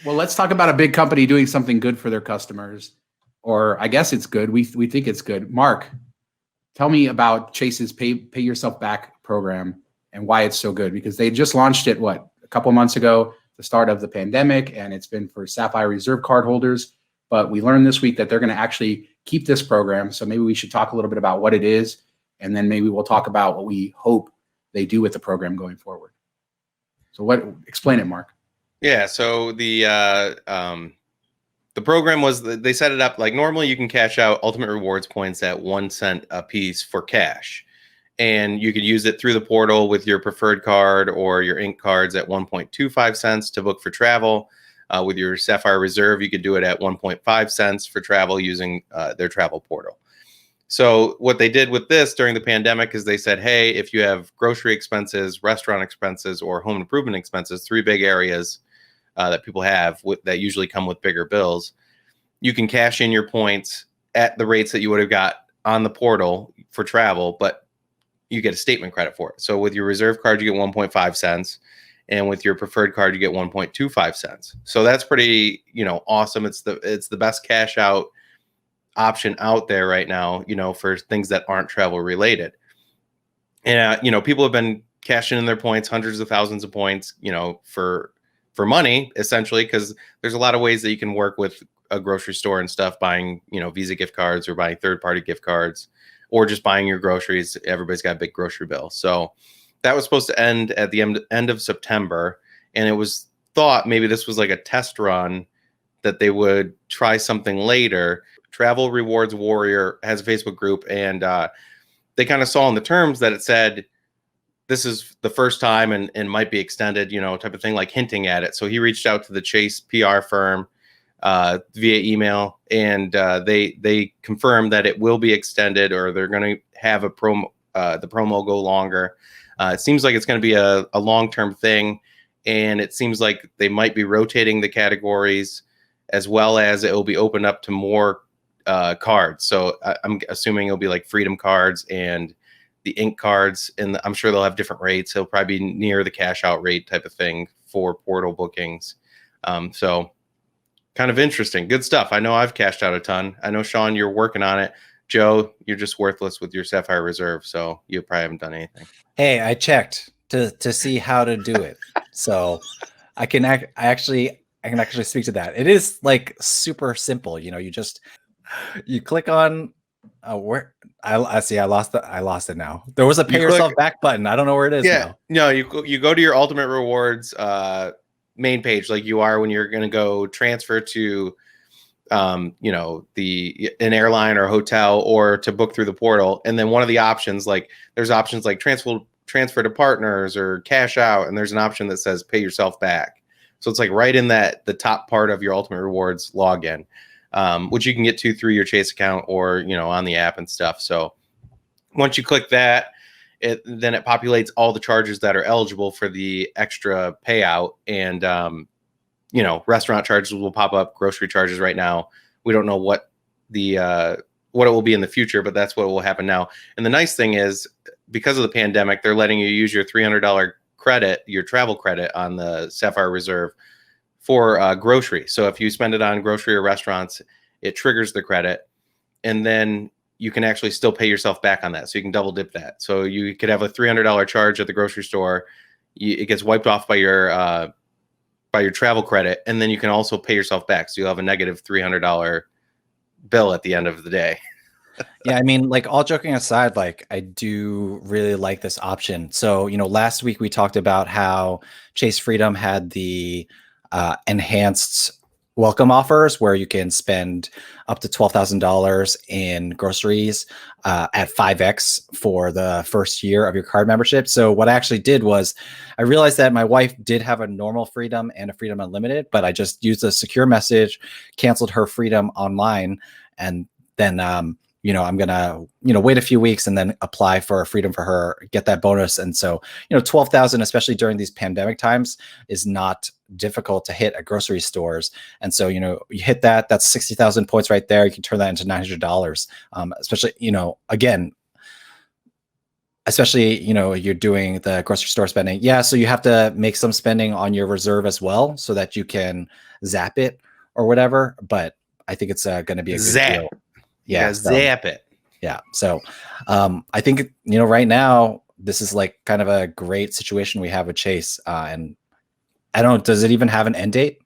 Well, let's talk about a big company doing something good for their customers, or I guess it's good. We think it's good. Mark, tell me about Chase's pay yourself back program and why it's so good, because they just launched it, what, a couple months ago, the start of the pandemic, and it's been for Sapphire Reserve card holders. But we learned this week that they're going to actually keep this program. So maybe we should talk a little bit about what it is, and then maybe we'll talk about what we hope they do with the program going forward. So explain it, Mark. Yeah, so the program was, they set it up like normally you can cash out Ultimate Rewards points at 1 cent a piece for cash. And you could use it through the portal with your preferred card or your ink cards at 1.25 cents to book for travel. With your Sapphire Reserve, you could do it at 1.5 cents for travel using their travel portal. So what they did with this during the pandemic is they said, hey, if you have grocery expenses, restaurant expenses, or home improvement expenses, 3 big areas that people have that usually come with bigger bills, you can cash in your points at the rates that you would have got on the portal for travel, but you get a statement credit for it. So with your reserve card, you get 1.5 cents. And with your preferred card, you get 1.25 cents. So that's pretty, awesome. It's the best cash out option out there right now, for things that aren't travel related. And, people have been cashing in their points, hundreds of thousands of points, for money, essentially, because there's a lot of ways that you can work with a grocery store and stuff, buying, Visa gift cards or buying third-party gift cards, or just buying your groceries. Everybody's got a big grocery bill. So that was supposed to end at the end of September. And it was thought maybe this was like a test run that they would try something later. Travel Rewards Warrior has a Facebook group, and they kind of saw in the terms that it said, this is the first time and might be extended, type of thing, like hinting at it. So he reached out to the Chase PR firm via email, and they confirmed that it will be extended, or they're going to have the promo go longer. It seems like it's going to be a long-term thing, and it seems like they might be rotating the categories, as well as it will be opened up to more cards. So I'm assuming it'll be like Freedom cards and the ink cards, and I'm sure they'll have different rates. It'll probably be near the cash out rate type of thing for portal bookings. So kind of interesting. Good stuff. I know I've cashed out a ton. I know, Sean, you're working on it. Joe, you're just worthless with your Sapphire Reserve, so you probably haven't done anything. Hey, I checked to see how to do it. So I can actually speak to that. It is like super simple. You click on where I see. I lost it now. There was a pay yourself back button. I don't know where it is now. No, you go to your Ultimate Rewards main page, like you are when you're going to go transfer to an airline or hotel, or to book through the portal. And then one of the options, like there's options like transfer to partners or cash out, and there's an option that says pay yourself back. So it's like right in the top part of your Ultimate Rewards login, which you can get to through your Chase account or on the app and stuff. So once you click that, then it populates all the charges that are eligible for the extra payout, and restaurant charges will pop up, grocery charges right now. We don't know what it will be in the future, but that's what will happen now. And the nice thing is, because of the pandemic, they're letting you use your $300 credit, your travel credit on the Sapphire Reserve for grocery. So if you spend it on grocery or restaurants, it triggers the credit, and then you can actually still pay yourself back on that. So you can double dip that. So you could have a $300 charge at the grocery store. It gets wiped off by your travel credit, and then you can also pay yourself back. So you'll have a negative $300 bill at the end of the day. Yeah, I mean, like, all joking aside, like, I do really like this option. So, last week we talked about how Chase Freedom had the enhanced welcome offers where you can spend up to $12,000 in groceries at 5x for the first year of your card membership. So what I actually did was I realized that my wife did have a normal Freedom and a Freedom Unlimited, but I just used a secure message, canceled her Freedom online, and then I'm gonna wait a few weeks and then apply for a Freedom for her, get that bonus. And so 12,000, especially during these pandemic times, is not difficult to hit at grocery stores. And so you hit that's 60,000 points right there. You can turn that into $900. Especially again, especially, you're doing the grocery store spending. Yeah, so you have to make some spending on your reserve as well so that you can zap it or whatever. But I think it's going to be a good Zap. deal. You Yeah, gotta zap it. yeah. So I think, right now, this is like kind of a great situation we have with Chase. And I don't know, does it even have an end date,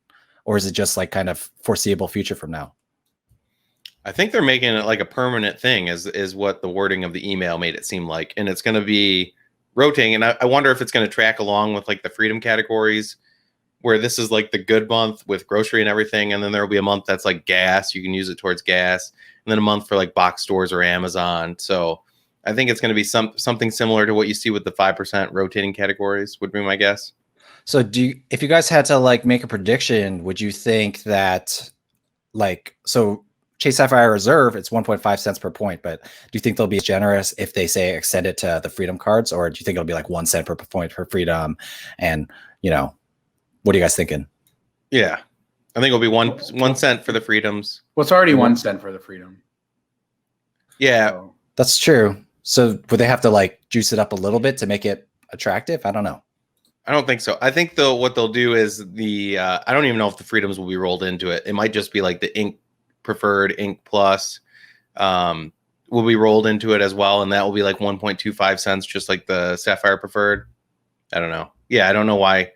or is it just like kind of foreseeable future from now? I think they're making it like a permanent thing, is what the wording of the email made it seem like. And it's going to be rotating. And I wonder if it's going to track along with like the freedom categories, where this is like the good month with grocery and everything. And then there'll be a month that's like gas. You can use it towards gas. And then a month for like box stores or Amazon. So I think it's going to be something similar to what you see with the 5% rotating categories would be my guess. So if you guys had to like make a prediction, would you think that so Chase Sapphire Reserve, it's 1.5 cents per point, but do you think they'll be generous if they say extend it to the Freedom cards, or do you think it'll be like 1 cent per point for Freedom? And, what are you guys thinking? Yeah. I think it'll be one cent for the Freedoms. Well, it's already 1 cent for the Freedom. Yeah. So, That's true. So would they have to like juice it up a little bit to make it attractive? I don't know. I don't think so. I think what they'll do is I don't even know if the Freedoms will be rolled into it. It might just be like the Ink Preferred, Ink Plus will be rolled into it as well. And that will be like 1.25 cents, just like the Sapphire Preferred. I don't know. Yeah, I don't know why.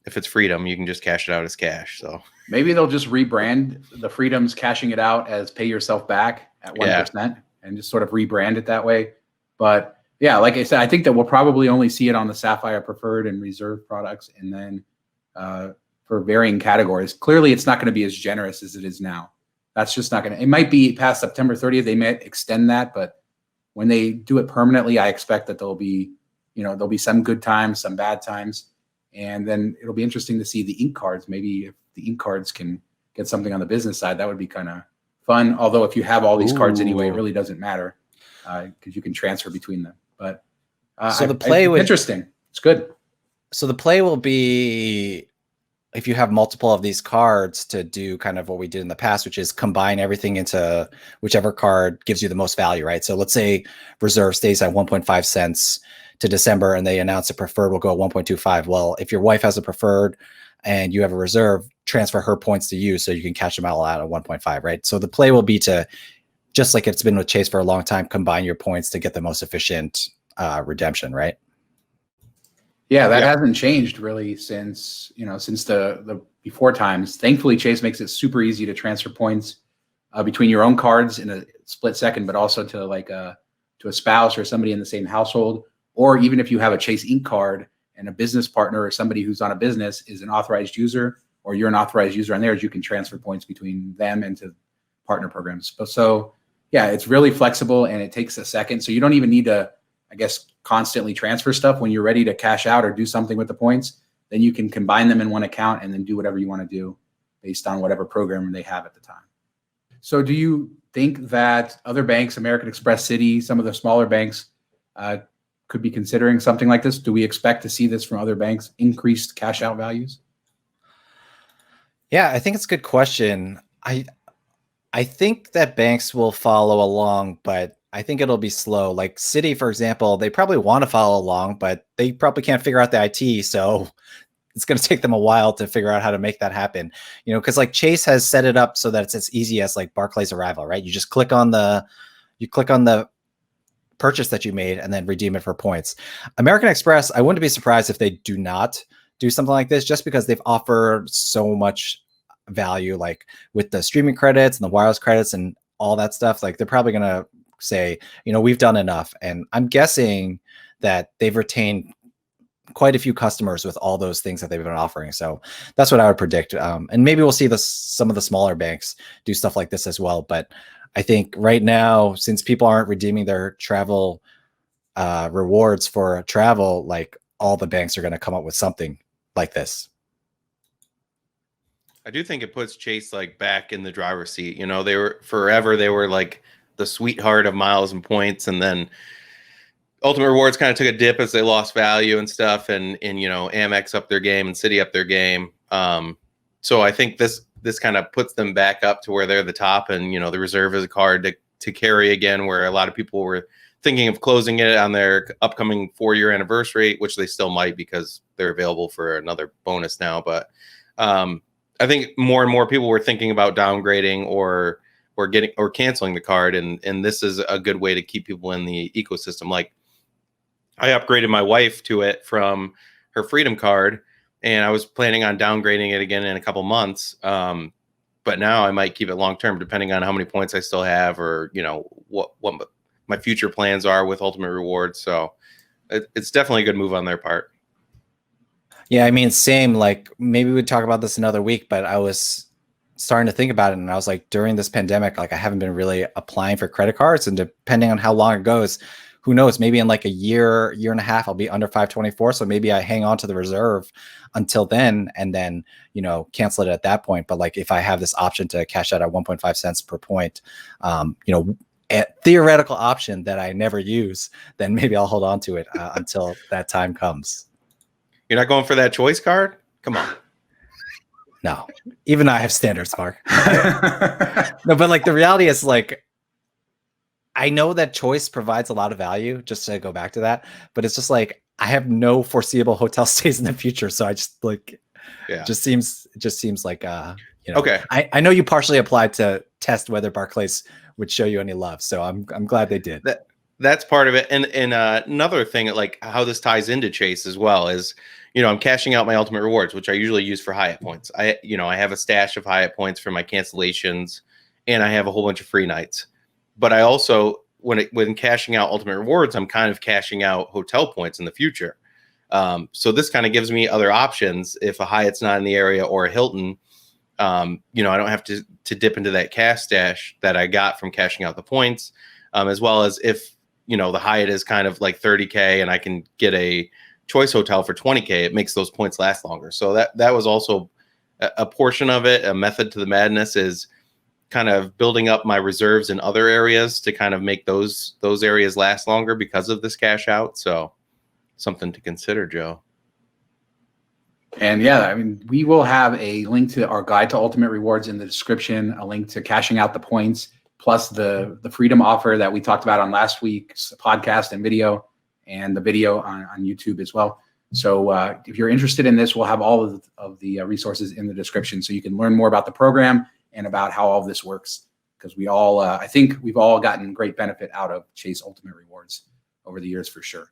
If it's Freedom, you can just cash it out as cash. So maybe they'll just rebrand the Freedoms, cashing it out as pay yourself back at 1% and just sort of rebrand it that way. But yeah, like I said, I think that we'll probably only see it on the Sapphire Preferred and Reserve products, and then for varying categories. Clearly, it's not going to be as generous as it is now. That's just not going to. It might be past September 30th. They might extend that, but when they do it permanently, I expect that there'll be some good times, some bad times, and then it'll be interesting to see the ink cards. Maybe if the ink cards can get something on the business side, that would be kind of fun. Although if you have all these cards anyway, it really doesn't matter because you can transfer between them. But so the play was interesting. It's good. So the play will be, if you have multiple of these cards, to do kind of what we did in the past, which is combine everything into whichever card gives you the most value, right? So let's say Reserve stays at 1.5 cents to December and they announce a preferred will go at 1.25. Well, if your wife has a preferred and you have a reserve, transfer her points to you so you can cash them out at 1.5, right? So the play will be to, just like it's been with Chase for a long time, combine your points to get the most efficient redemption, right? Yeah, that hasn't changed really since the before times. Thankfully, Chase makes it super easy to transfer points between your own cards in a split second, but also to to a spouse or somebody in the same household, or even if you have a Chase Ink card and a business partner or somebody who's on a business is an authorized user, or you're an authorized user on theirs, you can transfer points between them and to partner programs. So yeah, it's really flexible and it takes a second. So you don't even need to, I guess, constantly transfer stuff. When you're ready to cash out or do something with the points, then you can combine them in one account and then do whatever you want to do based on whatever program they have at the time. So do you think that other banks, American Express, Citi, some of the smaller banks could be considering something like this? Do we expect to see this from other banks, increased cash out values? Yeah, I think it's a good question. I think that banks will follow along, but I think it'll be slow. Like Citi, for example, they probably want to follow along, but they probably can't figure out the IT. So it's going to take them a while to figure out how to make that happen. Because like Chase has set it up so that it's as easy as like Barclays Arrival, right? You just click on the purchase that you made and then redeem it for points. American Express, I wouldn't be surprised if they do not do something like this, just because they've offered so much value, like with the streaming credits and the wireless credits and all that stuff. Like they're probably going to say, we've done enough. And I'm guessing that they've retained quite a few customers with all those things that they've been offering. So that's what I would predict. And maybe we'll see some of the smaller banks do stuff like this as well. But I think right now, since people aren't redeeming their travel rewards for travel, like all the banks are going to come up with something like this. I do think it puts Chase like back in the driver's seat. They were like the sweetheart of miles and points, and then Ultimate Rewards kind of took a dip as they lost value and stuff, and Amex up their game and Citi up their game. So I think this kind of puts them back up to where they're the top, and the Reserve is a card to carry again, where a lot of people were thinking of closing it on their upcoming 4-year anniversary, which they still might because they're available for another bonus now. But I think more and more people were thinking about downgrading or canceling the card, and this is a good way to keep people in the ecosystem. Like, I upgraded my wife to it from her Freedom card, and I was planning on downgrading it again in a couple months. But now I might keep it long term, depending on how many points I still have, or what my future plans are with Ultimate Rewards. So it's definitely a good move on their part. Yeah, I mean, same. Like, maybe we'd talk about this another week, but I was starting to think about it, and I was like, during this pandemic, like, I haven't been really applying for credit cards, and depending on how long it goes, who knows, maybe in like a year and a half, I'll be under 524. So maybe I hang on to the reserve until then, and then, cancel it at that point. But like, if I have this option to cash out at 1.5 cents per point, a theoretical option that I never use, then maybe I'll hold on to it until that time comes. You're not going for that choice card? Come on. No, even I have standards, Mark. No, but like, the reality is, like, I know that choice provides a lot of value, just to go back to that, but it's just like, I have no foreseeable hotel stays in the future. So I just like, just seems like, okay. I know you partially applied to test whether Barclays would show you any love. So I'm glad they did. That's part of it. And another thing, like how this ties into Chase as well, is, I'm cashing out my Ultimate Rewards, which I usually use for Hyatt points. I have a stash of Hyatt points for my cancellations, and I have a whole bunch of free nights. But I also, when cashing out Ultimate Rewards, I'm kind of cashing out hotel points in the future. So this kind of gives me other options. If a Hyatt's not in the area, or a Hilton, I don't have to dip into that cash stash that I got from cashing out the points, as well as if, the Hyatt is kind of like 30K and I can get a choice hotel for 20K, it makes those points last longer. So that was also a portion of it. A method to the madness is kind of building up my reserves in other areas to kind of make those areas last longer because of this cash out. So something to consider, Joe. And yeah, I mean, we will have a link to our guide to Ultimate Rewards in the description, a link to cashing out the points, plus the Freedom offer that we talked about on last week's podcast and video, and the video on YouTube as well. So if you're interested in this, we'll have all of the resources in the description, so you can learn more about the program and about how all of this works, because we all, I think we've all gotten great benefit out of Chase Ultimate Rewards over the years, for sure.